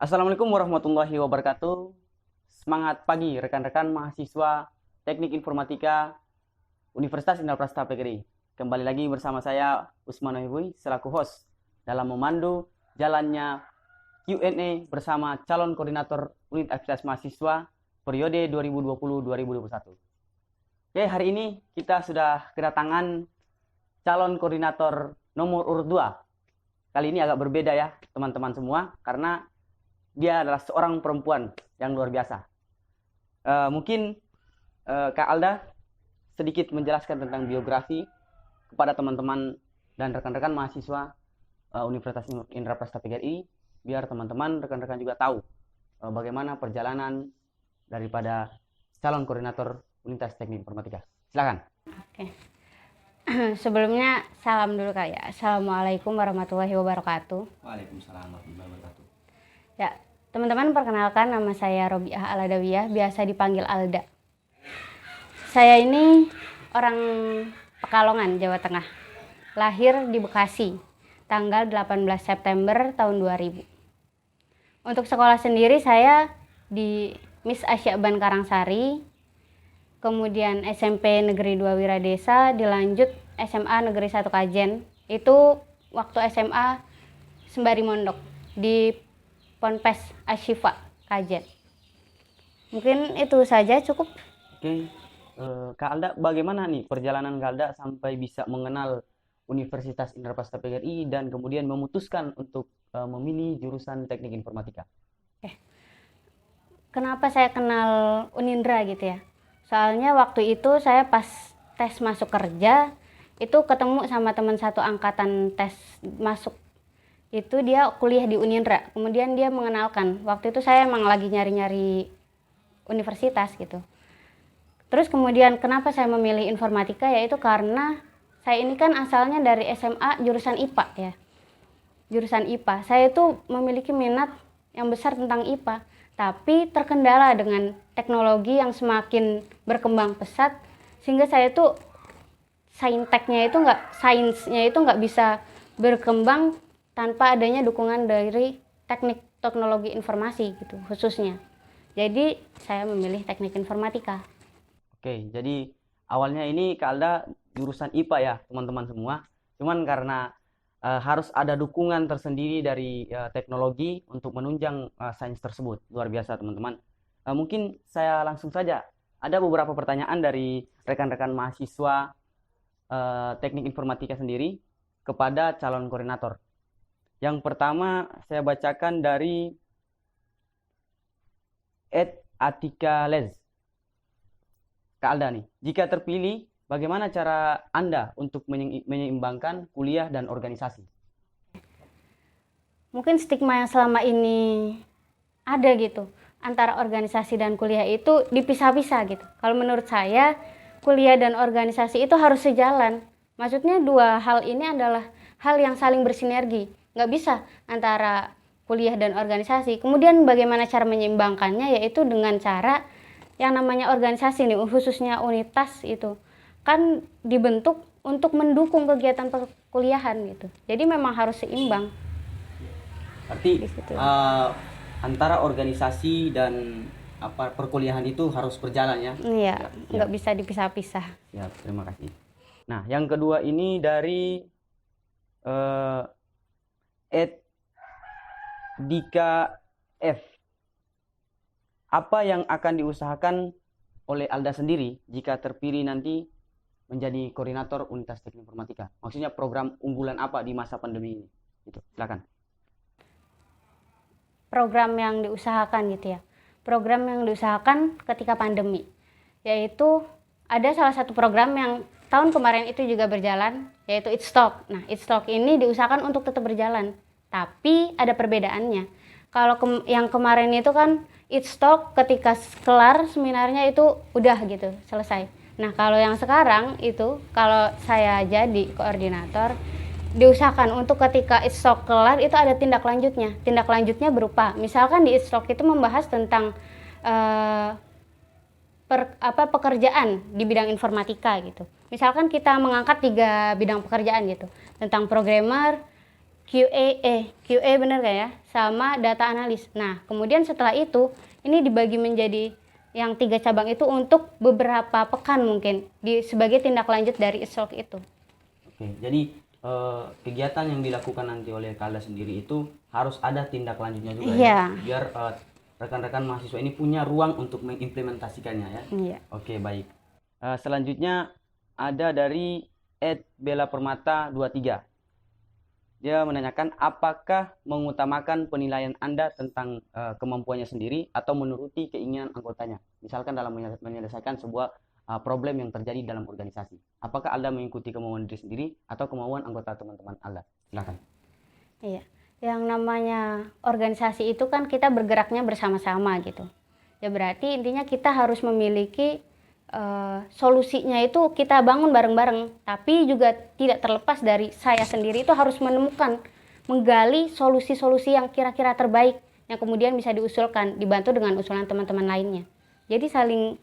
Assalamualaikum warahmatullahi wabarakatuh. Semangat pagi rekan-rekan mahasiswa Teknik Informatika Universitas Indarprasta PGRI. Kembali lagi bersama saya Usman Ohibui selaku host dalam memandu jalannya Q&A bersama calon koordinator unit aktivitas mahasiswa periode 2020-2021. Oke, hari ini kita sudah kedatangan calon koordinator nomor urut 2. Kali ini agak berbeda ya teman-teman semua karena dia adalah seorang perempuan yang luar biasa. Mungkin Kak Alda sedikit menjelaskan tentang biografi kepada teman-teman dan rekan-rekan mahasiswa Universitas Indraprasta PGRI, biar teman-teman rekan-rekan juga tahu bagaimana perjalanan daripada calon koordinator Unitas Teknik Informatika. Silakan. Oke. Sebelumnya salam dulu kali ya. Assalamualaikum warahmatullahi wabarakatuh. Waalaikumsalam warahmatullahi wabarakatuh. Ya, teman-teman perkenalkan nama saya Robiah Aladawiyah, biasa dipanggil Alda. Saya ini orang Pekalongan, Jawa Tengah. Lahir di Bekasi, tanggal 18 September tahun 2000. Untuk sekolah sendiri saya di Miss Asyaban Karangsari, kemudian SMP Negeri 2 Wiradesa, dilanjut SMA Negeri 1 Kajen. Itu waktu SMA sembari mondok di Ponpes Asyifa Kajen. Mungkin itu saja cukup. Oke, Kak Alda, bagaimana nih perjalanan Kak Alda sampai bisa mengenal Universitas Indraprasta PGRI dan kemudian memutuskan untuk memilih jurusan Teknik Informatika? Kenapa saya kenal Unindra gitu ya? Soalnya waktu itu saya pas tes masuk kerja, itu ketemu sama teman satu angkatan tes masuk. Itu dia kuliah di Unindra. Kemudian dia mengenalkan. Waktu itu saya emang lagi nyari-nyari universitas gitu. Terus kemudian kenapa saya memilih informatika, yaitu karena saya ini kan asalnya dari SMA jurusan IPA ya. Jurusan IPA. Saya itu memiliki minat yang besar tentang IPA. Tapi terkendala dengan teknologi yang semakin berkembang pesat, sehingga saya tuh sainsnya itu nggak bisa berkembang tanpa adanya dukungan dari teknik teknologi informasi gitu khususnya. Jadi saya memilih teknik informatika. Oke, jadi awalnya ini Kak Alda jurusan IPA ya teman-teman semua. Cuman karena harus ada dukungan tersendiri dari teknologi untuk menunjang sains tersebut. Luar biasa teman-teman. Mungkin saya langsung saja. Ada beberapa pertanyaan dari rekan-rekan mahasiswa teknik informatika sendiri kepada calon koordinator. Yang pertama saya bacakan dari Ed Atika Lez. Kak Alda nih, jika terpilih, bagaimana cara Anda untuk menyeimbangkan kuliah dan organisasi? Mungkin stigma yang selama ini ada gitu antara organisasi dan kuliah itu dipisah-pisah gitu. Kalau menurut saya kuliah dan organisasi itu harus sejalan. Maksudnya dua hal ini adalah hal yang saling bersinergi. Nggak bisa antara kuliah dan organisasi. Kemudian bagaimana cara menyeimbangkannya, yaitu dengan cara yang namanya organisasi nih, khususnya unitas itu kan dibentuk untuk mendukung kegiatan perkuliahan gitu. Jadi memang harus seimbang. Berarti Di situ. antara organisasi dan perkuliahan itu harus berjalan ya? Iya, Ya, nggak siap, bisa dipisah-pisah. siap. Terima kasih. Nah, yang kedua ini dari eh, Ed Dika F. Apa yang akan diusahakan oleh Alda sendiri jika terpilih nanti menjadi koordinator Unitas Teknik Informatika? Maksudnya program unggulan apa di masa pandemi ini? Gitu. Silakan. Program yang diusahakan gitu ya. Program yang diusahakan ketika pandemi, yaitu ada salah satu program yang tahun kemarin itu juga berjalan, yaitu Itstock. Nah, Itstock ini diusahakan untuk tetap berjalan, tapi ada perbedaannya. Kalau yang kemarin itu kan Itstock ketika kelar seminarnya itu udah gitu, selesai. Nah, kalau yang sekarang itu, kalau saya jadi koordinator, diusahakan untuk ketika Itstock kelar itu ada tindak lanjutnya. Tindak lanjutnya berupa, misalkan di Itstock itu membahas tentang pekerjaan di bidang informatika gitu. Misalkan kita mengangkat 3 bidang pekerjaan gitu, tentang programmer, QA bener gak ya? Sama data analis. Nah, kemudian setelah itu ini dibagi menjadi yang 3 cabang itu untuk beberapa pekan mungkin sebagai tindak lanjut dari ISOC itu. Oke, jadi kegiatan yang dilakukan nanti oleh Kalda sendiri itu harus ada tindak lanjutnya juga ya, biar rekan-rekan mahasiswa ini punya ruang untuk mengimplementasikannya ya. Iya. Oke, baik. Selanjutnya ada dari Ed Bella Permata 23. Dia menanyakan apakah mengutamakan penilaian Anda tentang kemampuannya sendiri atau menuruti keinginan anggotanya. Misalkan dalam menyelesaikan sebuah problem yang terjadi dalam organisasi. Apakah Anda mengikuti kemauan diri sendiri atau kemauan anggota teman-teman Anda? Silakan. Iya. Yang namanya organisasi itu kan kita bergeraknya bersama-sama gitu. Ya berarti intinya kita harus memiliki solusinya itu kita bangun bareng-bareng, tapi juga tidak terlepas dari saya sendiri itu harus menemukan, menggali solusi-solusi yang kira-kira terbaik yang kemudian bisa diusulkan, dibantu dengan usulan teman-teman lainnya. Jadi saling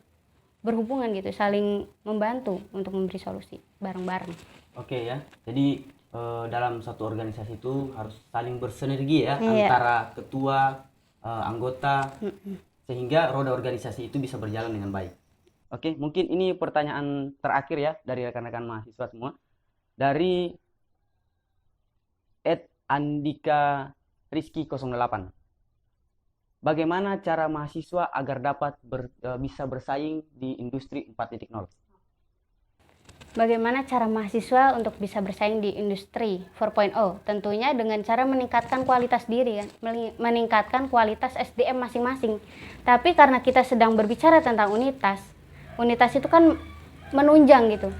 berhubungan gitu, saling membantu untuk memberi solusi bareng-bareng. Oke ya, jadi dalam satu organisasi itu harus saling bersinergi ya, antara ketua, anggota, sehingga roda organisasi itu bisa berjalan dengan baik. Oke, mungkin ini pertanyaan terakhir ya dari rekan-rekan mahasiswa semua. Dari Ed Andika Rizky 08. Bagaimana cara mahasiswa agar dapat bisa bersaing di industri 4.0? Bagaimana cara mahasiswa untuk bisa bersaing di industri 4.0? Tentunya dengan cara meningkatkan kualitas diri kan, meningkatkan kualitas SDM masing-masing. Tapi karena kita sedang berbicara tentang unitas itu kan menunjang gitu.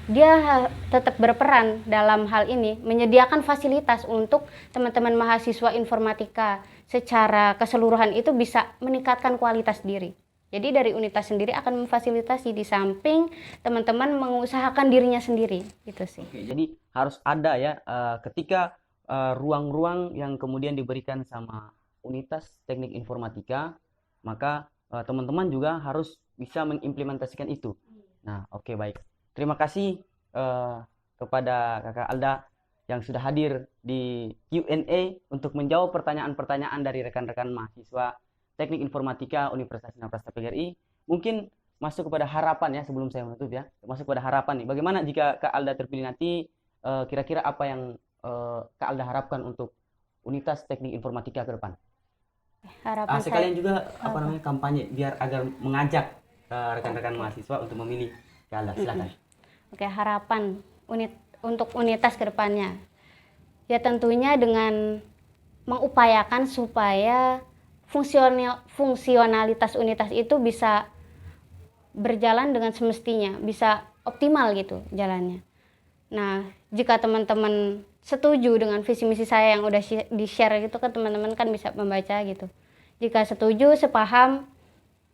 Dia tetap berperan dalam hal ini, menyediakan fasilitas untuk teman-teman mahasiswa informatika secara keseluruhan itu bisa meningkatkan kualitas diri. Jadi dari unitas sendiri akan memfasilitasi di samping teman-teman mengusahakan dirinya sendiri, gitu sih. Oke, jadi harus ada ya ketika ruang-ruang yang kemudian diberikan sama unitas teknik informatika, maka teman-teman juga harus bisa mengimplementasikan itu. Nah, oke, baik. Terima kasih kepada Kakak Alda yang sudah hadir di Q&A untuk menjawab pertanyaan-pertanyaan dari rekan-rekan mahasiswa Teknik Informatika Universitas Islam Prasta PGRI. Mungkin masuk kepada harapan ya sebelum saya menutup ya. Masuk kepada harapan nih. Bagaimana jika Kak Alda terpilih nanti, kira-kira apa yang Kak Alda harapkan untuk Unitas Teknik Informatika ke depan? Harapan sekalian juga kampanye biar agar mengajak rekan-rekan mahasiswa untuk memilih Kak Alda. Silakan. Oke, harapan untuk unitas ke depannya. Ya tentunya dengan mengupayakan supaya fungsionalitas unitas itu bisa berjalan dengan semestinya, bisa optimal gitu jalannya. Nah, jika teman-teman setuju dengan visi misi saya yang udah di-share gitu kan, teman-teman kan bisa membaca gitu. Jika setuju, sepaham,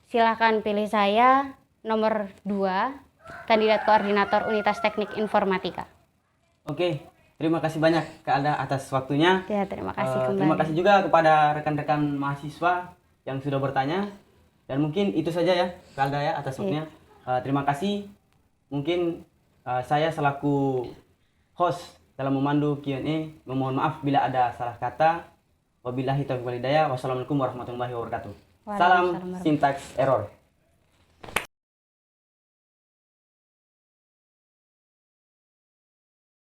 silakan pilih saya nomor 2, kandidat koordinator Unitas Teknik Informatika. Oke, terima kasih banyak Kak Alda atas waktunya. Ya, terima kasih kembali. Terima kasih juga kepada rekan-rekan mahasiswa yang sudah bertanya. Dan mungkin itu saja ya Kak Alda ya atas waktunya. Terima kasih. Mungkin saya selaku host dalam memandu Q&A memohon maaf bila ada salah kata. Wabillahi taufiq wal hidayah. Wassalamualaikum warahmatullahi wabarakatuh. Salam syntax error.